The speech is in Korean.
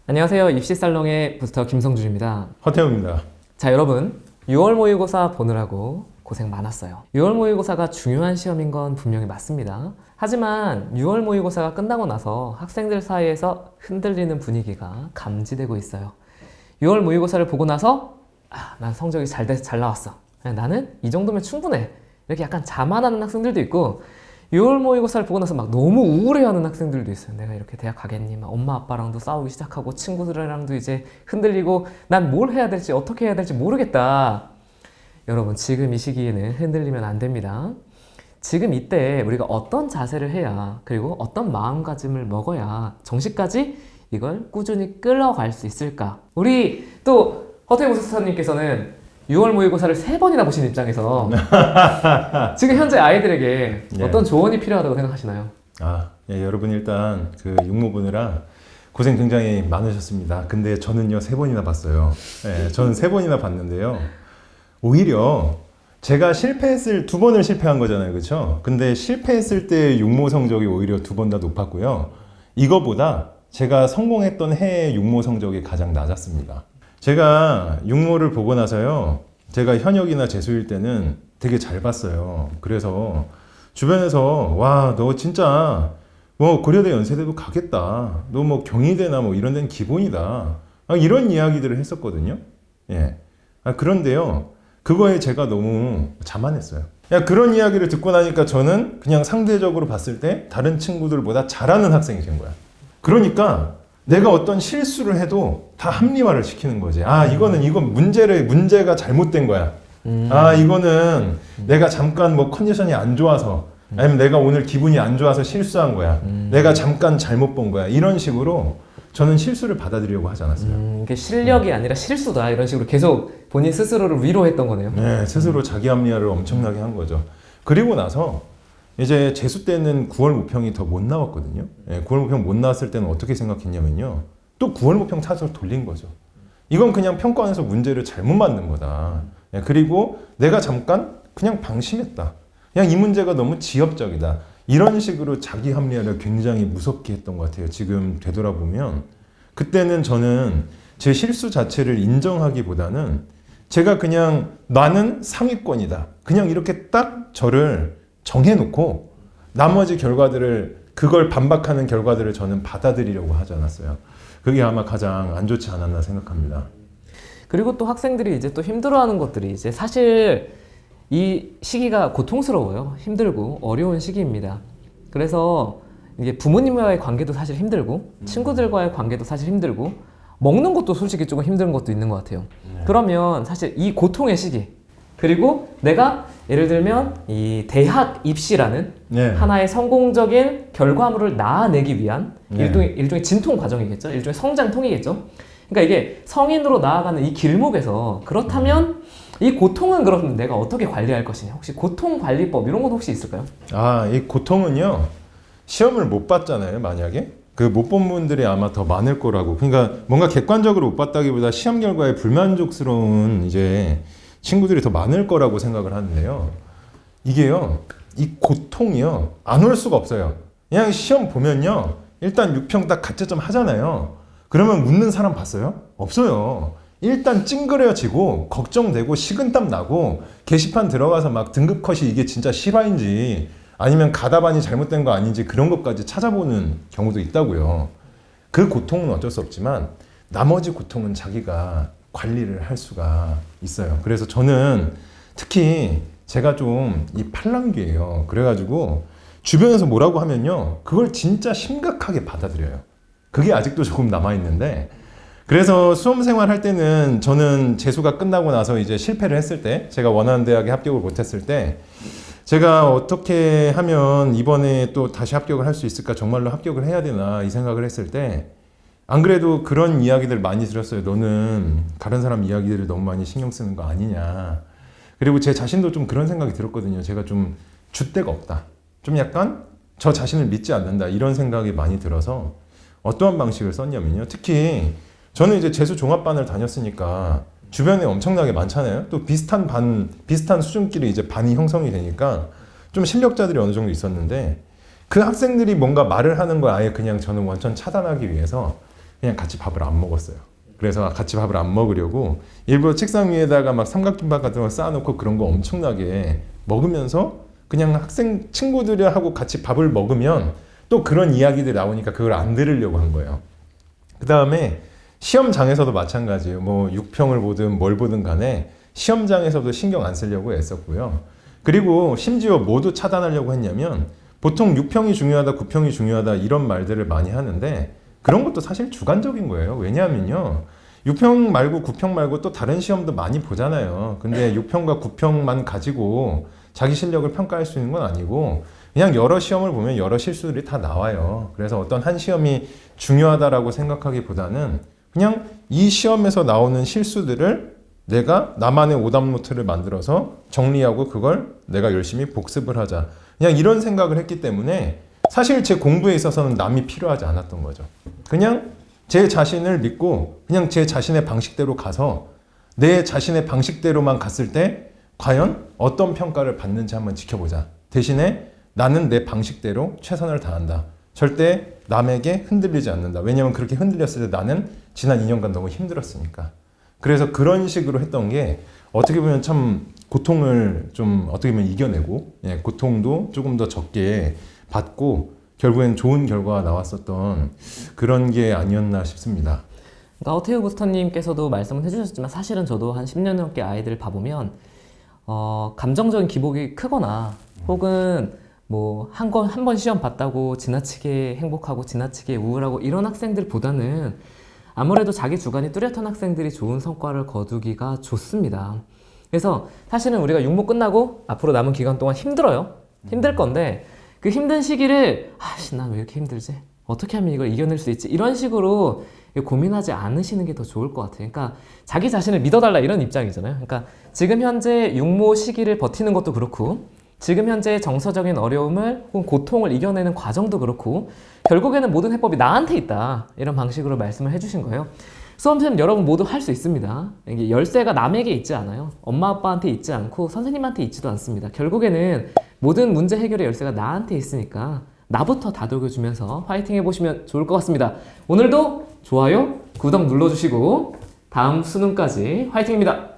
안녕하세요. 입시살롱의 부스터 김성준입니다. 허태웅입니다. 자, 여러분 6월 모의고사 보느라고 고생 많았어요. 6월 모의고사가 중요한 시험인 건 분명히 맞습니다. 하지만 6월 모의고사가 끝나고 나서 학생들 사이에서 흔들리는 분위기가 감지되고 있어요. 6월 모의고사를 보고 나서 난 성적이 잘 돼서 잘 나왔어. 나는 이 정도면 충분해. 이렇게 약간 자만하는 학생들도 있고 6월 모의고사를 보고 나서 막 너무 우울해하는 학생들도 있어요. 내가 이렇게 대학 가겠니? 막 엄마 아빠랑도 싸우기 시작하고 친구들이랑도 이제 흔들리고 난 뭘 해야 될지 어떻게 해야 될지 모르겠다. 여러분 지금 이 시기에는 흔들리면 안 됩니다. 지금 이때 우리가 어떤 자세를 해야 그리고 어떤 마음가짐을 먹어야 정시까지 이걸 꾸준히 끌어갈 수 있을까? 우리 또 허태웅 목사님께서는 6월 모의고사를 3번이나 보신 입장에서 지금 현재 아이들에게 어떤 조언이 필요하다고 생각하시나요? 여러분 일단 그 육모 보느라 고생 굉장히 많으셨습니다. 근데 저는요 3번이나 봤어요. 저는 3번이나 봤는데요. 오히려 제가 실패했을 2번을 실패한 거잖아요, 그렇죠? 근데 실패했을 때 육모 성적이 오히려 2번 다 높았고요. 이거보다 제가 성공했던 해의 육모 성적이 가장 낮았습니다. 제가 육모를 보고 나서요, 제가 현역이나 재수일 때는 되게 잘 봤어요. 그래서 주변에서 와, 너 진짜 뭐 고려대 연세대도 가겠다. 너 뭐 경희대나 뭐 이런 데는 기본이다. 이런 이야기들을 했었거든요. 그런데요, 그거에 제가 너무 자만했어요. 그런 이야기를 듣고 나니까 저는 그냥 상대적으로 봤을 때 다른 친구들보다 잘하는 학생이 된 거야. 그러니까 내가 어떤 실수를 해도 다 합리화를 시키는 거지. 이건 문제가 잘못된 거야. 이거는 내가 잠깐 뭐 컨디션이 안 좋아서, 아니면 내가 오늘 기분이 안 좋아서 실수한 거야. 내가 잠깐 잘못 본 거야. 이런 식으로 저는 실수를 받아들이려고 하지 않았어요. 이게 실력이 아니라 실수다. 이런 식으로 계속 본인 스스로를 위로했던 거네요. 네, 스스로 자기 합리화를 엄청나게 한 거죠. 그리고 나서 이제 재수 때는 9월 모평이 더 못 나왔거든요. 9월 모평 못 나왔을 때는 어떻게 생각했냐면요. 또 9월 모평 타서 돌린 거죠. 이건 그냥 평가원에서 문제를 잘못 만든 거다. 그리고 내가 잠깐 그냥 방심했다. 그냥 이 문제가 너무 지엽적이다. 이런 식으로 자기 합리화를 굉장히 무섭게 했던 것 같아요. 지금 되돌아보면. 그때는 저는 제 실수 자체를 인정하기보다는 제가 그냥 나는 상위권이다. 그냥 이렇게 딱 저를 정해놓고 나머지 결과들을, 그걸 반박하는 결과들을 저는 받아들이려고 하지 않았어요. 그게 아마 가장 안 좋지 않았나 생각합니다. 그리고 또 학생들이 이제 또 힘들어하는 것들이 이제 사실 이 시기가 고통스러워요. 힘들고 어려운 시기입니다. 그래서 이게 부모님과의 관계도 사실 힘들고 친구들과의 관계도 사실 힘들고 먹는 것도 솔직히 조금 힘든 것도 있는 것 같아요. 그러면 사실 이 고통의 시기, 그리고 내가 예를 들면 이 대학 입시라는 하나의 성공적인 결과물을 낳아내기 위한 일종의 진통 과정이겠죠. 일종의 성장통이겠죠. 그러니까 이게 성인으로 나아가는 이 길목에서 그렇다면 이 고통은 그럼 내가 어떻게 관리할 것이냐. 혹시 고통 관리법 이런 건 혹시 있을까요? 이 고통은요, 시험을 못 봤잖아요, 만약에. 그 못 본 분들이 아마 더 많을 거라고. 그러니까 뭔가 객관적으로 못 봤다기보다 시험 결과에 불만족스러운 이제 친구들이 더 많을 거라고 생각을 하는데요. 이게요, 이 고통이요, 안 올 수가 없어요. 그냥 시험 보면요, 일단 6평 딱 가채점 하잖아요. 그러면 묻는 사람 봤어요? 없어요. 일단 찡그려지고 걱정되고 식은땀 나고 게시판 들어가서 막 등급 컷이 이게 진짜 실화인지 아니면 가다반이 잘못된 거 아닌지 그런 것까지 찾아보는 경우도 있다고요. 그 고통은 어쩔 수 없지만 나머지 고통은 자기가 관리를 할 수가 있어요. 그래서 저는 특히 제가 좀 이 팔랑귀예요. 그래가지고 주변에서 뭐라고 하면요, 그걸 진짜 심각하게 받아들여요. 그게 아직도 조금 남아있는데, 그래서 수험생활 할 때는 저는 재수가 끝나고 나서 이제 실패를 했을 때, 제가 원하는 대학에 합격을 못했을 때, 제가 어떻게 하면 이번에 또 다시 합격을 할 수 있을까, 정말로 합격을 해야 되나 이 생각을 했을 때, 안 그래도 그런 이야기들 많이 들었어요. 너는 다른 사람 이야기들을 너무 많이 신경 쓰는 거 아니냐. 그리고 제 자신도 좀 그런 생각이 들었거든요. 제가 좀 줏대가 없다. 좀 약간 저 자신을 믿지 않는다. 이런 생각이 많이 들어서 어떠한 방식을 썼냐면요. 특히 저는 이제 재수 종합반을 다녔으니까 주변에 엄청나게 많잖아요. 또 비슷한 수준끼리 이제 반이 형성이 되니까 좀 실력자들이 어느 정도 있었는데, 그 학생들이 뭔가 말을 하는 걸 아예 그냥 저는 원천 차단하기 위해서 그냥 같이 밥을 안 먹었어요. 그래서 같이 밥을 안 먹으려고 일부러 책상 위에다가 막 삼각김밥 같은 거 쌓아놓고 그런 거 엄청나게 먹으면서 그냥 학생 친구들하고 같이 밥을 먹으면 또 그런 이야기들이 나오니까 그걸 안 들으려고 한 거예요. 그 다음에 시험장에서도 마찬가지예요. 뭐 6평을 보든 뭘 보든 간에 시험장에서도 신경 안 쓰려고 애썼고요. 그리고 심지어 모두 차단하려고 했냐면 보통 6평이 중요하다, 9평이 중요하다 이런 말들을 많이 하는데 그런 것도 사실 주관적인 거예요. 왜냐하면요. 6평 말고 9평 말고 또 다른 시험도 많이 보잖아요. 근데 6평과 9평만 가지고 자기 실력을 평가할 수 있는 건 아니고 그냥 여러 시험을 보면 여러 실수들이 다 나와요. 그래서 어떤 한 시험이 중요하다라고 생각하기보다는 그냥 이 시험에서 나오는 실수들을 내가 나만의 오답 노트를 만들어서 정리하고 그걸 내가 열심히 복습을 하자. 그냥 이런 생각을 했기 때문에 사실 제 공부에 있어서는 남이 필요하지 않았던 거죠. 그냥 제 자신을 믿고 그냥 제 자신의 방식대로 가서 내 자신의 방식대로만 갔을 때 과연 어떤 평가를 받는지 한번 지켜보자. 대신에 나는 내 방식대로 최선을 다한다. 절대 남에게 흔들리지 않는다. 왜냐하면 그렇게 흔들렸을 때 나는 지난 2년간 너무 힘들었으니까. 그래서 그런 식으로 했던 게 어떻게 보면 참 고통을 좀 어떻게 보면 이겨내고 고통도 조금 더 적게 받고 결국엔 좋은 결과가 나왔었던 그런 게 아니었나 싶습니다. 그러니까 허태우 부스터님께서도 말씀을 해주셨지만 사실은 저도 한 10년 넘게 아이들을 봐보면 감정적인 기복이 크거나 혹은 뭐 한 번 시험 봤다고 지나치게 행복하고 지나치게 우울하고 이런 학생들보다는 아무래도 자기 주관이 뚜렷한 학생들이 좋은 성과를 거두기가 좋습니다. 그래서 사실은 우리가 육모 끝나고 앞으로 남은 기간 동안 힘들어요. 힘들 건데 그 힘든 시기를 난 왜 이렇게 힘들지? 어떻게 하면 이걸 이겨낼 수 있지? 이런 식으로 고민하지 않으시는 게 더 좋을 것 같아요. 그러니까 자기 자신을 믿어달라 이런 입장이잖아요. 그러니까 지금 현재 육모 시기를 버티는 것도 그렇고 지금 현재 정서적인 어려움을 혹은 고통을 이겨내는 과정도 그렇고 결국에는 모든 해법이 나한테 있다. 이런 방식으로 말씀을 해주신 거예요. 수험생 여러분 모두 할 수 있습니다. 이게 열쇠가 남에게 있지 않아요. 엄마 아빠한테 있지 않고 선생님한테 있지도 않습니다. 결국에는 모든 문제 해결의 열쇠가 나한테 있으니까 나부터 다독여주면서 화이팅 해보시면 좋을 것 같습니다. 오늘도 좋아요, 구독 눌러주시고 다음 수능까지 화이팅입니다.